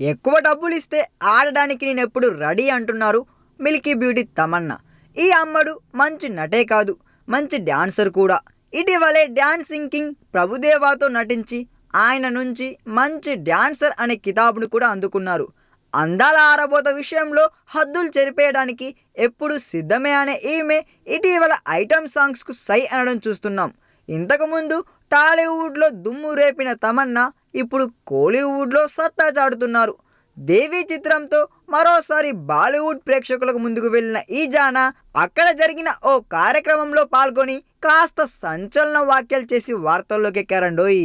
ఎక్కువ డబ్బులు ఇస్తే ఆడడానికి నేనెప్పుడు రెడీ అంటున్నారు మిల్కీ బ్యూటీ తమన్నా. ఈ అమ్మడు మంచి నటే కాదు, మంచి డాన్సర్ కూడా. ఇటీవలే డాన్సింగ్ కింగ్ ప్రభుదేవాతో నటించి ఆయన నుంచి మంచి డాన్సర్ అనే కితాబును కూడా అందుకున్నారు. అందాల ఆరబోత విషయంలో హద్దులు చెరిపేయడానికి ఎప్పుడు సిద్ధమే అనే ఈమె ఇటీవల ఐటమ్ సాంగ్స్కు సై అనడం చూస్తున్నాం. ఇంతకుముందు టాలీవుడ్లో దుమ్ము రేపిన తమన్నా ఇప్పుడు కోలీవుడ్లో సత్తా చాటుతున్నారు. దేవి చిత్రంతో మరోసారి బాలీవుడ్ ప్రేక్షకులకు ముందుకు వెళ్ళిన ఈ జానా అక్కడ జరిగిన ఓ కార్యక్రమంలో పాల్గొని కాస్త సంచలన వ్యాఖ్యలు చేసి వార్తల్లోకి ఎక్కారండోయ్.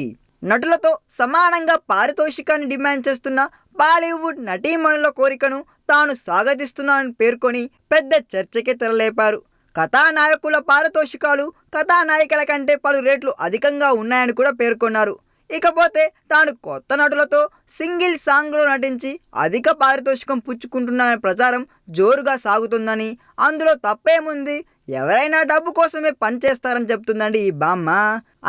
నటులతో సమానంగా పారితోషికాన్ని డిమాండ్ చేస్తున్న బాలీవుడ్ నటీమణుల కోరికను తాను స్వాగతిస్తున్నానని పేర్కొని పెద్ద చర్చకే తెరలేపారు. కథానాయకుల పారితోషికాలు కథానాయికల కంటే పలు రేట్లు అధికంగా ఉన్నాయని కూడా పేర్కొన్నారు. ఇకపోతే తాను కొత్త నటులతో సింగిల్ సాంగ్లో నటించి అధిక పారితోషికం పుచ్చుకుంటున్నాననే ప్రచారం జోరుగా సాగుతుందని, అందులో తప్పేముంది, ఎవరైనా డబ్బు కోసమే పనిచేస్తారని చెప్తుందండి ఈ బామ్మ.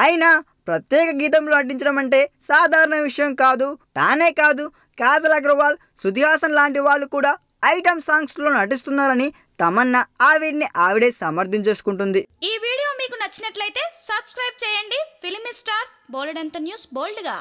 అయినా ప్రత్యేక గీతంలో నటించడం అంటే సాధారణ విషయం కాదు. తానే కాదు, కాజల్ అగర్వాల్, శృతి హాసన్ లాంటి వాళ్ళు కూడా ఐటమ్ సాంగ్స్లో నటిస్తున్నారని తమన్నా ఆవిడే సమర్థించేసుకుంటుంది. ఈ వీడియో మీకు నచ్చినట్లయితే సబ్స్క్రైబ్ చేయండి. ఫిలిమి స్టార్స్ బోలెడంత న్యూస్ బోల్డ్గా.